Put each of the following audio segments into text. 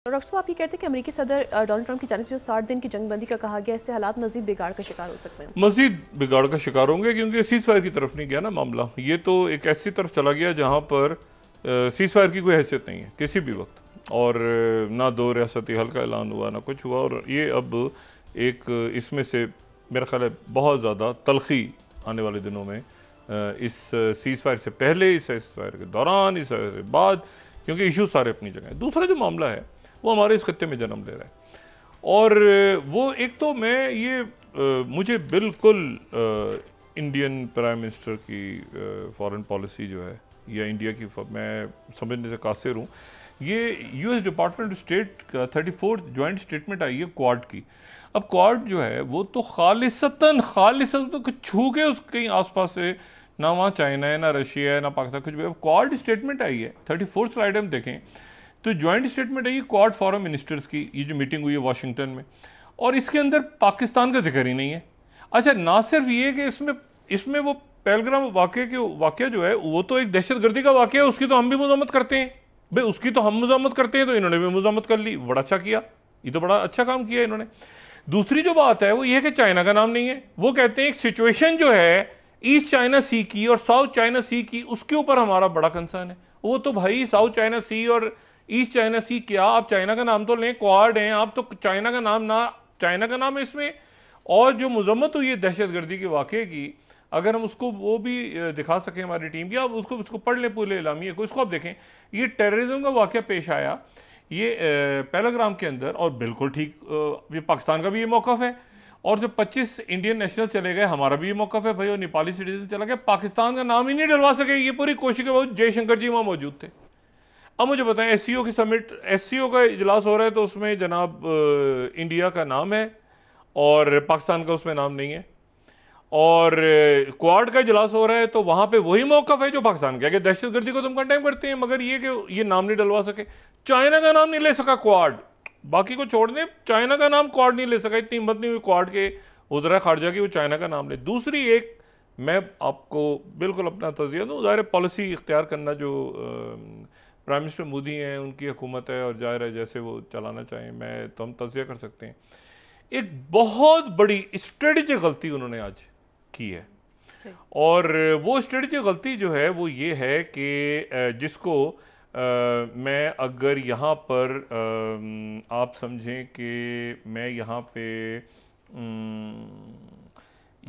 Doctor साहब, आप ये कहते हैं कि अमेरिकी सदर डोनाल्ड ट्रंप की जानिब से जो 60 दिन की जंगबंदी का कहा गया, इससे हालात मजीद बिगाड़ का शिकार हो सकते हैं। मजीद बिगाड़ का शिकार होंगे क्योंकि सीज फायर की तरफ नहीं गया ना मामला। ये तो एक ऐसी तरफ चला गया जहां पर सीज फायर की कोई हैसियत नहीं है किसी भी वक्त, और ना दो रियासती हल का ऐलान हुआ ना कुछ हुआ। और ये अब एक इसमें से मेरा ख्याल है बहुत ज़्यादा तलखी आने वाले दिनों में, इस सीज फायर से पहले, इस सीज फायर के दौरान, इस के बाद, क्योंकि इशू सारे अपनी जगह हैं। दूसरा जो मामला है वो हमारे इस खत्ते में जन्म ले रहा है, और वो एक तो मैं ये मुझे बिल्कुल इंडियन प्राइम मिनिस्टर की फॉरेन पॉलिसी जो है या इंडिया की मैं समझने से कासिर हूँ। ये यूएस डिपार्टमेंट ऑफ स्टेट का 34th ज्वाइंट स्टेटमेंट आई है क्वाड की। अब क्वाड जो है वो तो खालिसतन तो छू के उसके आसपास से, ना वहाँ चाइना है, ना रशिया है, ना पाकिस्तान, कुछ भी। अब क्वाड स्टेटमेंट आई है, 34th स्लाइड हम देखें तो ज्वाइंट स्टेटमेंट है ये क्वाड फॉरम मिनिस्टर्स की, ये जो मीटिंग हुई है वाशिंगटन में, और इसके अंदर पाकिस्तान का जिक्र ही नहीं है। अच्छा, ना सिर्फ ये कि इसमें वो पहलगाम वाक़या जो है वो तो एक दहशतगर्दी का वाक़या है, उसकी तो हम भी मज़म्मत करते हैं भाई, उसकी तो हम मज़म्मत करते हैं, तो इन्होंने भी मज़म्मत कर ली। बड़ा अच्छा किया, ये तो बड़ा अच्छा काम किया इन्होंने। दूसरी जो बात है वो ये है कि चाइना का नाम नहीं है। वो कहते हैं एक सिचुएशन जो है ईस्ट चाइना सी की और साउथ चाइना सी की, उसके ऊपर हमारा बड़ा कंसर्न है। वो तो भाई साउथ चाइना सी और ईस्ट चाइना सी क्या, आप चाइना का नाम तो लें, क्वाड हैं आप, तो चाइना का नाम ना, चाइना का नाम है इसमें। और जो मजम्मत हुई है दहशतगर्दी के वाक़े की, अगर हम उसको वो भी दिखा सकें हमारी टीम की, आप उसको पढ़ लें पूरे इलामिया को, इसको आप देखें। ये टेररिज्म का वाक़या पेश आया ये पहलगाम के अंदर, और बिल्कुल ठीक, ये पाकिस्तान का भी ये मौक़िफ़ है, और जो 25 इंडियन नेशनल चले गए हमारा भी ये मौक़िफ़ है भाई, और नेपाली सिटीजन चला गया, पाकिस्तान का नाम ही नहीं डलवा सके। ये पूरी कोशिश के बाद जयशंकर जी वहाँ मौजूद थे। अब मुझे बताएं, एससीओ की समिट, एससीओ का इजलास हो रहा है, तो उसमें जनाब इंडिया का नाम है और पाकिस्तान का उसमें नाम नहीं है। और क्वाड का इजलास हो रहा है तो वहां पे वही मौक़िफ़ है जो पाकिस्तान का, कि दहशतगर्दी को तुम कंडेम करते हैं, मगर ये कि ये नाम नहीं डलवा सके। चाइना का नाम नहीं ले सका क्वाड, बाकी को छोड़ दें, चाइना का नाम क्वाड नहीं ले सका। इतनी हिम्मत नहीं हुई क्वाड के वज़रा ख़ारजा की वो चाइना का नाम ले। दूसरी एक, मैं आपको बिल्कुल अपना तज़िया दूँ, ज़ाहिर पॉलिसी इख्तियार करना जो प्राइम मिनिस्टर मोदी हैं उनकी हुकूमत है, और जाहिर है जैसे वो चलाना चाहें, मैं तो हम तज़िया कर सकते हैं। एक बहुत बड़ी स्ट्रेटजिक गलती उन्होंने आज की है, और वो स्ट्रेटजिक गलती जो है वो ये है कि जिसको मैं अगर यहाँ पर आप समझें कि मैं यहाँ पे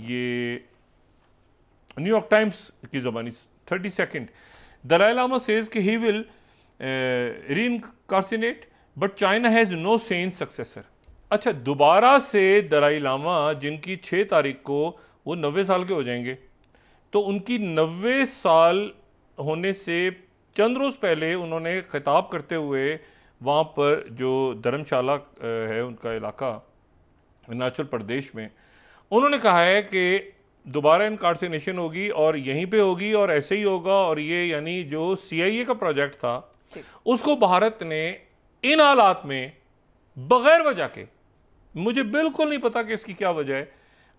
ये न्यूयॉर्क टाइम्स की ज़बानी 32nd, दलाई लामा सेज कि he will reincarnate but China has no say in successor. अच्छा, दोबारा से दलाई लामा, जिनकी 6 तारीख को वो 90 साल के हो जाएंगे, तो उनकी 90 साल होने से चंद रोज़ पहले उन्होंने खिताब करते हुए वहाँ पर जो धर्मशाला है उनका इलाका अरुणाचल प्रदेश में, उन्होंने कहा है कि दोबारा इनकार्सिनेशन होगी और यहीं पे होगी और ऐसे ही होगा। और ये यानी जो CIA का प्रोजेक्ट था उसको भारत ने इन हालात में बगैर वजह के, मुझे बिल्कुल नहीं पता कि इसकी क्या वजह है,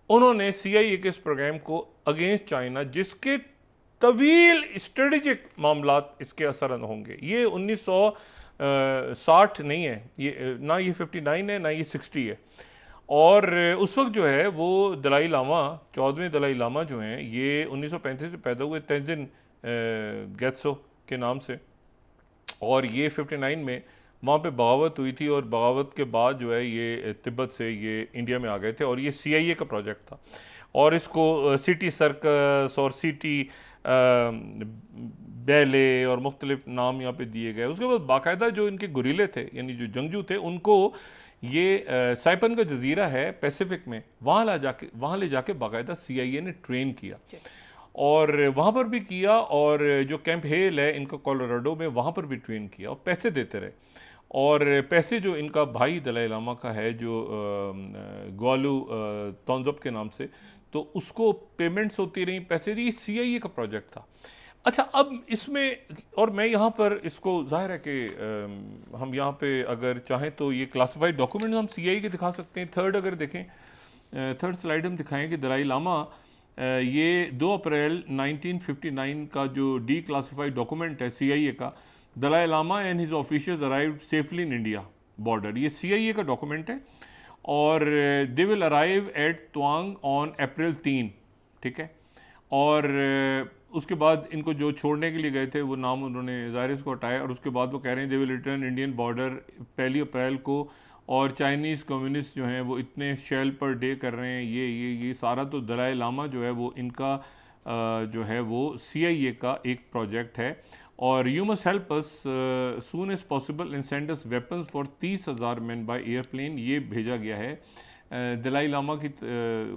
उन्होंने CIA के इस प्रोग्राम को अगेंस्ट चाइना, जिसके तवील स्ट्रेटेजिक मामलात इसके असर होंगे। ये 1960 नहीं है, ये ना ये 59 है, ना ये 60 है। और उस वक्त जो है वो दलाई लामा, 14वें दलाई लामा जो हैं, ये 1935 में पैदा हुए तेंजिन गेत्सो के नाम से, और ये 59 में वहाँ पे बगावत हुई थी, और बगावत के बाद जो है ये तिब्बत से ये इंडिया में आ गए थे, और ये CIA का प्रोजेक्ट था, और इसको सिटी सर्कस और सिटी बैले और मुख्तलिफ नाम यहाँ पे दिए गए। उसके बाद बाकायदा जो इनके गुरीले थे, यानी जो जंगजू थे, उनको ये साइपन का जजीरा है पैसिफिक में, वहाँ ले जाके बाकायदा CIA ने ट्रेन किया, और वहाँ पर भी किया, और जो कैंप हेल है इनका कोलोराडो में, वहाँ पर भी ट्रेन किया, और पैसे देते रहे। और पैसे जो इनका भाई दलाई लामा का है जो ग्वालू तोंजब के नाम से, तो उसको पेमेंट्स होती रही, पैसे दी, CIA का प्रोजेक्ट था। अच्छा, अब इसमें, और मैं यहाँ पर इसको जाहिर है कि हम यहाँ पे अगर चाहें तो ये क्लासिफाइड डॉक्यूमेंट हम CIA के दिखा सकते हैं। थर्ड अगर देखें, थर्ड स्लाइड हम दिखाएं कि दलाई लामा ये 2 अप्रैल 1959 का जो declassified डॉक्यूमेंट है CIA का, Dalai Lama and his officials arrived safely in India. Border. ये CIA का डॉक्यूमेंट है और they will arrive at Tawang on April 3, ठीक है। और उसके बाद इनको जो छोड़ने के लिए गए थे वो नाम उन्होंने ज़ाहिर को हटाया और उसके बाद वो कह रहे हैं they will return Indian border 1 अप्रैल को। और चाइनीज़ कम्युनिस्ट जो हैं वो इतने शेल पर डे कर रहे हैं, ये सारा तो दलाई लामा जो है वो इनका जो है वो CIA का एक प्रोजेक्ट है। और you must help us soon as possible and send us weapons for 30,000 man by airplane. ये भेजा गया है दलाई लामा की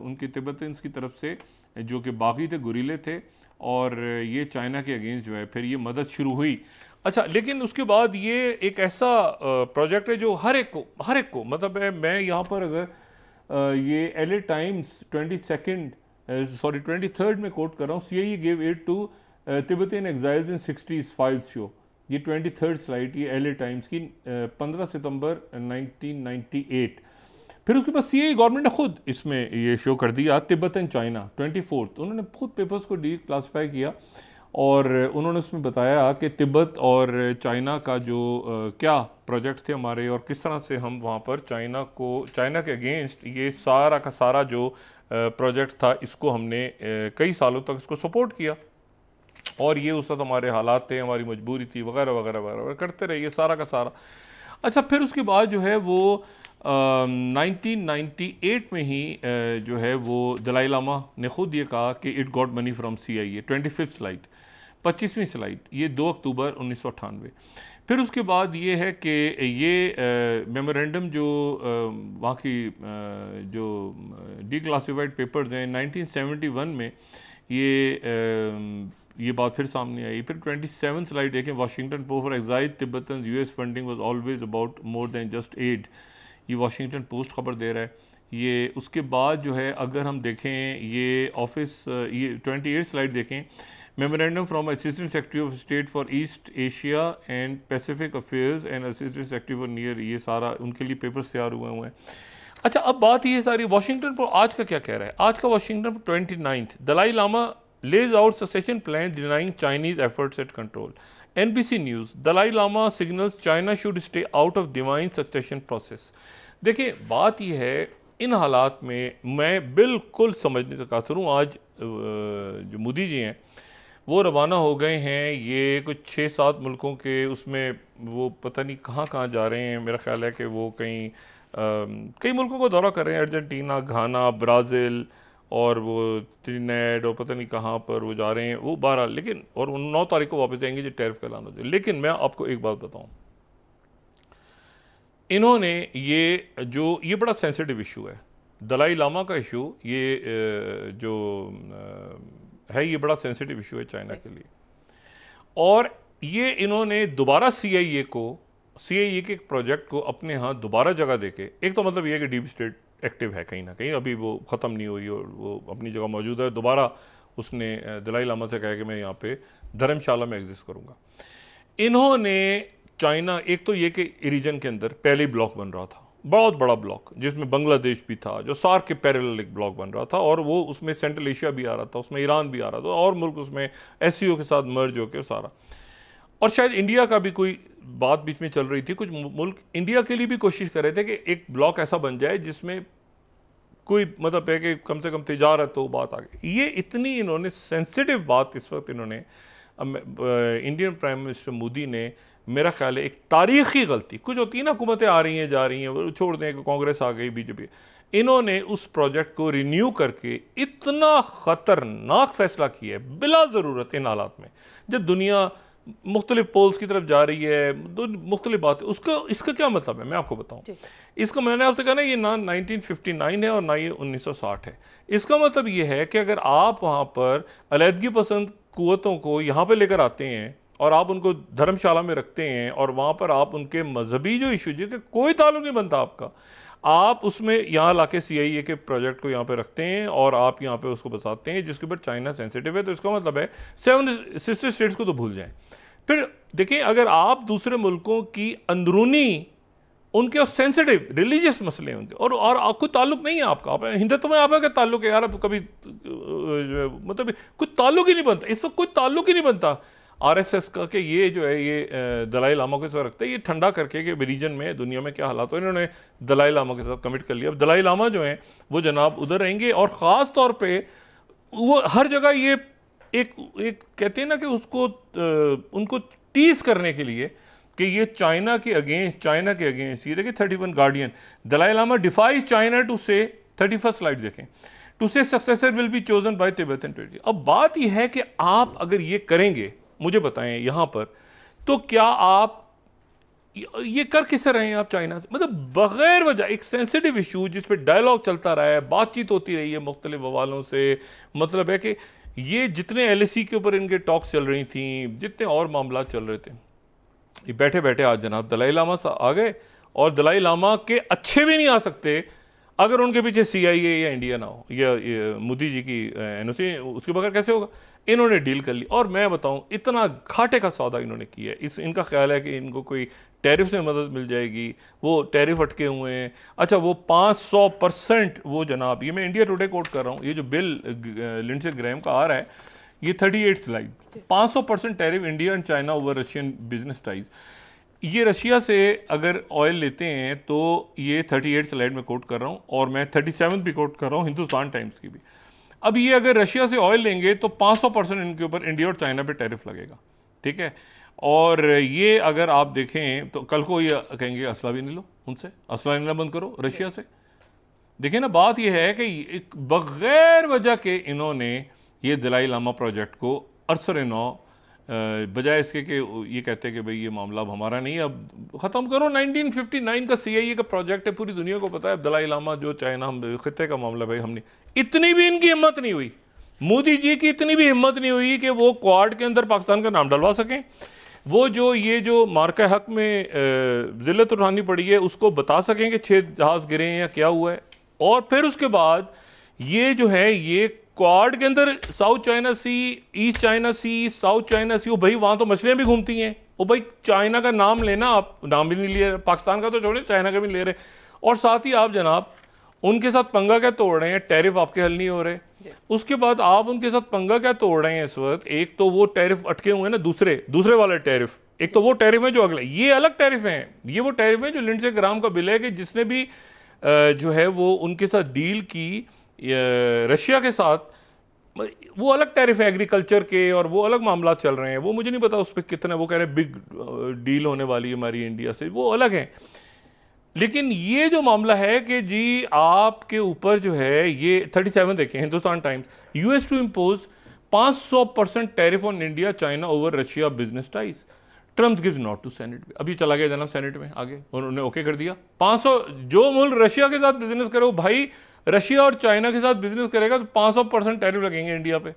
उनके तिब्बतियंस की तरफ से, जो कि बाकी थे, गुरीले थे, और ये चाइना के अगेंस्ट जो है फिर ये मदद शुरू हुई। अच्छा, लेकिन उसके बाद ये एक ऐसा प्रोजेक्ट है जो हर एक को मतलब है, मैं यहाँ पर अगर ये LA टाइम्स 23rd में कोट कर रहा हूँ, CIA gave aid to Tibetan exiles in 60s files show. ये 23rd स्लाइड, ये LA टाइम्स की 15 सितंबर 1998। फिर उसके बाद CIA गवर्नमेंट ने खुद इसमें ये शो कर दिया तिब्बत एंड चाइना 24th। उन्होंने खुद पेपर्स को डी क्लासीफाई किया और उन्होंने उसमें बताया कि तिब्बत और चाइना का जो क्या प्रोजेक्ट थे हमारे और किस तरह से हम वहाँ पर चाइना के अगेंस्ट ये सारा का सारा जो प्रोजेक्ट था इसको हमने कई सालों तक इसको सपोर्ट किया और ये उस वक्त हमारे हालात थे, हमारी मजबूरी थी, वगैरह वगैरह वगैरह करते रहे ये सारा का सारा। अच्छा, फिर उसके बाद जो है वो 1998 में ही जो है वो दलाई लामा ने खुद ये कहा कि it got money from CIA। 25th slide, 25वीं स्लाइड, ये 2 अक्टूबर 1998। फिर उसके बाद ये है कि ये मेमोरेंडम जो वहाँ की जो डिक्लासिफाइड पेपर्स हैं 1971 में ये बात फिर सामने आई। फिर 27 स्लाइड देखें, Washington Post for exiled Tibetan US funding was always about more than just aid. ये वाशिंगटन पोस्ट खबर दे रहा है। ये उसके बाद जो है अगर हम देखें ये ऑफिस, ये 28 स्लाइड देखें, memorandum from assistant secretary of state for east Asia and Pacific affairs and assistant secretary for near, ये सारा उनके लिए पेपर्स तैयार हुए हैं। अच्छा, अब बात ये सारी वाशिंगटन पर आज का क्या कह रहा है। आज का वाशिंगटन पर 29th, Dalai Lama lays out succession plan denying Chinese efforts at control. NBC News, Dalai Lama signals China should stay out of divine succession process. देखिए, बात यह है, इन हालात में मैं बिल्कुल समझने से कासर हूँ। आज जो मोदी जी हैं वो रवाना हो गए हैं, ये कुछ 6-7 मुल्कों के उसमें वो पता नहीं कहाँ कहाँ जा रहे हैं। मेरा ख्याल है कि वो कई मुल्कों को दौरा कर रहे हैं, अर्जेंटीना, घाना, ब्राज़ील और वो त्रिनेड और पता नहीं कहाँ पर वो जा रहे हैं वो 12, लेकिन और 9 तारीख को वापस जाएंगे जो टैरिफ का ऐलान हो जाए। लेकिन मैं आपको एक बात बताऊं, इन्होंने ये बड़ा सेंसिटिव इशू है, दलाई लामा का इशू, ये जो है ये बड़ा सेंसिटिव इशू है चाइना के लिए। और ये इन्होंने दोबारा CIA के एक प्रोजेक्ट को अपने यहाँ दोबारा जगह देके, एक तो मतलब ये है कि डीप स्टेट एक्टिव है कहीं ना कहीं, अभी वो ख़त्म नहीं हुई और वो अपनी जगह मौजूद है। दोबारा उसने दलाई लामा से कहा कि मैं यहाँ पे धर्मशाला में एग्जिस्ट करूँगा। इन्होंने चाइना, एक तो ये कि रीजन के अंदर पहले ब्लॉक बन रहा था, बहुत बड़ा ब्लॉक जिसमें बांग्लादेश भी था, जो सार्क के पैरेलल एक ब्लॉक बन रहा था, और वो उसमें सेंट्रल एशिया भी आ रहा था, उसमें ईरान भी आ रहा था, और मुल्क उसमें SCO के साथ मर्ज होकर सारा, और शायद इंडिया का भी कोई बात बीच में चल रही थी। कुछ मुल्क इंडिया के लिए भी कोशिश कर रहे थे कि एक ब्लॉक ऐसा बन जाए जिसमें कोई मतलब है कि कम से कम तिजारत हो, बात आ गई। ये इतनी इन्होंने सेंसिटिव बात इस वक्त इन्होंने इंडियन प्राइम मिनिस्टर मोदी ने, मेरा ख्याल है एक तारीखी गलती, कुछ होती है ना हुकूमतें आ रही हैं जा रही हैं, वो छोड़ दें कि कांग्रेस आ गई, BJP, इन्होंने उस प्रोजेक्ट को रिन्यू करके इतना ख़तरनाक फैसला किया है बिला ज़रूरत। इन हालात में जब दुनिया मुख्तलिफ पोल्स की तरफ जा रही है, मुख्तलिफ बात है, इसका क्या मतलब है मैं आपको बताऊं। इसका मैंने आपसे कहा ना, ये ना 1959 है और ना ये 1960 है। इसका मतलब ये है कि अगर आप वहाँ पर अलहदगी पसंद कुव्वतों को यहाँ पे लेकर आते हैं और आप उनको धर्मशाला में रखते हैं और वहाँ पर आप उनके मजहबी जो इशू जिसका कोई ताल्लुक नहीं बनता आपका, आप उसमें यहाँ लाके CIA के प्रोजेक्ट को यहाँ पे रखते हैं और आप यहाँ पे उसको बताते हैं जिसके ऊपर चाइना सेंसिटिव है, तो इसका मतलब है 7 सिस्टर स्टेट्स को तो भूल जाएं। फिर देखिए, अगर आप दूसरे मुल्कों की अंदरूनी उनके सेंसिटिव रिलीजियस मसले हैं उनके, और कोई ताल्लुक नहीं है आपका, आप हिंदुत्व में आपका क्या ताल्लुक है यार, कभी मतलब कोई ताल्लुक ही नहीं बनता, इस वक्त कोई ताल्लुक ही नहीं बनता। आरएसएस का कि ये जो है ये दलाई लामा के साथ रखते हैं, ये ठंडा करके कि रीजन में दुनिया में क्या हालात हो, इन्होंने दलाई लामा के साथ कमिट कर लिया। अब दलाई लामा जो हैं वो जनाब उधर रहेंगे और ख़ास तौर पे वो हर जगह ये एक कहते हैं ना कि उसको उनको टीज करने के लिए कि ये चाइना के अगेंस्ट ये देखिए 31 guardian, Dalai Lama defies China to say 31st slide देखें, to say successor will be chosen by Tibetan territory. अब बात यह है कि आप अगर ये करेंगे, मुझे बताएं यहां पर, तो क्या आप ये कर किससे रहे हैं आप चाइना से? मतलब बगैर वजह एक सेंसिटिव इशू जिस पे डायलॉग चलता रहा है, बातचीत होती रही है मुख्तलिफ हवालों से, मतलब है कि ये जितने एलएसी के ऊपर इनके टॉक्स चल रही थी, जितने और मामला चल रहे थे, ये बैठे बैठे आज जनाब दलाई लामा आ गए और दलाई लामा के अच्छे भी नहीं आ सकते अगर उनके पीछे CIA या इंडिया ना हो या मोदी जी की NOC, उसके बगैर कैसे होगा? इन्होंने डील कर ली और मैं बताऊं इतना घाटे का सौदा इन्होंने किया है। इनका ख्याल है कि इनको कोई टैरिफ से मदद मिल जाएगी, वो टैरिफ अटके हुए हैं। अच्छा वो 500% वो जनाब, ये मैं इंडिया टुडे कोट कर रहा हूँ, ये जो बिल लिंडसे ग्रैम का आ रहा है, ये 38 slide, 500% tariff India and China over Russian business ties. ये रशिया से अगर ऑयल लेते हैं तो ये 38 स्लाइड में कोट कर रहा हूँ और मैं 37 भी कोट कर रहा हूँ हिंदुस्तान टाइम्स की भी। अब ये अगर रशिया से ऑयल लेंगे तो 500% इनके ऊपर इंडिया और चाइना पे टैरिफ लगेगा, ठीक है। और ये अगर आप देखें तो कल को ये कहेंगे असला भी नहीं लो उनसे, असला लेना बंद करो रशिया से। देखिए ना, बात ये है कि बगैर वजह के इन्होंने ये दलाई लामा प्रोजेक्ट को अरसर नौ बजाय इसके कि ये कहते हैं कि भाई ये मामला अब हमारा नहीं, अब ख़त्म करो। 1959 का CIA का प्रोजेक्ट है, पूरी दुनिया को पता है। दलाई लामा जो चाइना हम खिते का मामला, भाई हमने इतनी भी इनकी हिम्मत नहीं हुई, मोदी जी की इतनी भी हिम्मत नहीं हुई कि वो क्वाड के अंदर पाकिस्तान का नाम डलवा सकें। वो जो ये जो मार्का हक में जिल्लत उठानी पड़ी है उसको बता सकें कि 6 जहाज़ गिरे हैं या क्या हुआ है। और फिर उसके बाद ये जो है ये क्वाड के अंदर साउथ चाइना सी, ईस्ट चाइना सी, साउथ चाइना सी, वो भाई वहाँ तो मछलियाँ भी घूमती हैं। वो भाई चाइना का नाम लेना, आप नाम भी नहीं लिए, पाकिस्तान का तो छोड़े चाइना का भी ले रहे, और साथ ही आप जनाब उनके साथ पंगा क्या तोड़ रहे हैं, टैरिफ आपके हल नहीं हो रहे। उसके बाद आप उनके साथ पंगा क्या तोड़ रहे हैं इस वक्त, एक तो वो टैरिफ अटके हुए हैं ना, दूसरे वाले टैरिफ, एक तो वो टैरिफ है जो अगले, ये अलग टैरिफ हैं। ये वो टैरिफ है जो लिंडसे ग्राम का बिल है कि जिसने भी जो है वो उनके साथ डील की रशिया के साथ, वो अलग टैरिफ है एग्रीकल्चर के, और वो अलग मामला चल रहे हैं। वो मुझे नहीं पता उस पर कितना, वो कह रहे हैं बिग डील होने वाली है हमारी इंडिया से, वो अलग है। लेकिन ये जो मामला है कि जी आपके ऊपर जो है ये 37 देखें Hindustan Times, US to impose 500% tariff on India China over Russia business ties, Trump gives nod to Senate. अभी चला गया जनाब सेनेट में आगे, उन्होंने ओके कर दिया। 500 जो मुल्क रशिया के साथ बिजनेस करे, भाई रशिया और चाइना के साथ बिजनेस करेगा तो 500% टैरिफ लगेंगे इंडिया पे।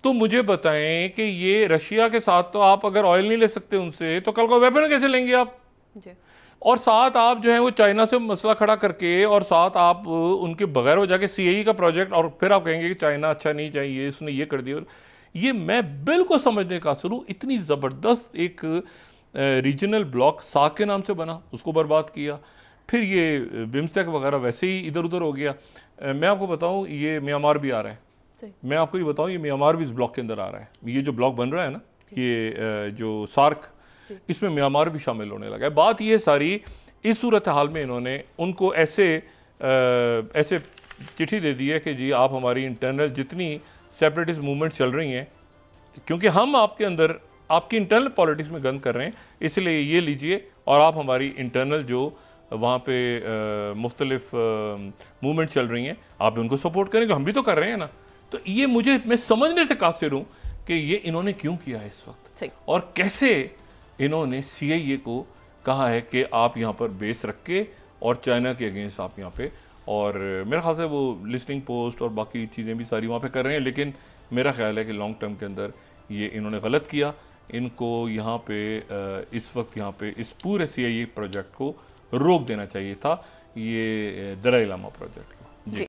तो मुझे बताएं कि ये रशिया के साथ तो आप अगर ऑयल नहीं ले सकते उनसे, तो कल को वेपन कैसे लेंगे आप जी? और साथ आप जो है वो चाइना से मसला खड़ा करके, और साथ आप उनके बगैर हो जाके CIA का प्रोजेक्ट, और फिर आप कहेंगे कि चाइना अच्छा नहीं चाहिए, इसने ये कर दिया। ये मैं बिल्कुल समझने का शुरू, इतनी ज़बरदस्त एक रीजनल ब्लॉक साक के नाम से बना, उसको बर्बाद किया। फिर ये बिम्स्टेक वगैरह वैसे ही इधर उधर हो गया। मैं आपको बताऊं ये म्यांमार भी आ रहा है, मैं आपको ये बताऊं ये म्यांमार भी इस ब्लॉक के अंदर आ रहा है। ये जो ब्लॉक बन रहा है ना, ये जो सार्क, इसमें म्यांमार भी शामिल होने लगा है। बात ये सारी इस सूरत हाल में इन्होंने उनको ऐसे चिट्ठी दे दी है कि जी आप हमारी इंटरनल जितनी सेपरेटिस्ट मूवमेंट चल रही हैं, क्योंकि हम आपके अंदर आपकी इंटरनल पॉलिटिक्स में गंद कर रहे हैं, इसलिए ये लीजिए, और आप हमारी इंटरनल जो वहाँ पे मुख्तलिफ मूवमेंट चल रही हैं आप उनको सपोर्ट करेंगे, हम भी तो कर रहे हैं ना। तो ये मैं समझने से कासिर हूँ कि ये इन्होंने क्यों किया है इस वक्त, और कैसे इन्होंने CIA को कहा है कि आप यहाँ पर बेस रख के और चाइना के अगेंस्ट आप यहाँ पे, और मेरा ख्याल से वो लिस्टिंग पोस्ट और बाकी चीज़ें भी सारी वहाँ पे कर रहे हैं। लेकिन मेरा ख्याल है कि लॉन्ग टर्म के अंदर ये इन्होंने गलत किया। इनको यहाँ पे इस वक्त यहाँ पे इस पूरे CIA प्रोजेक्ट को रोक देना चाहिए था, ये दलाई लामा प्रोजेक्ट।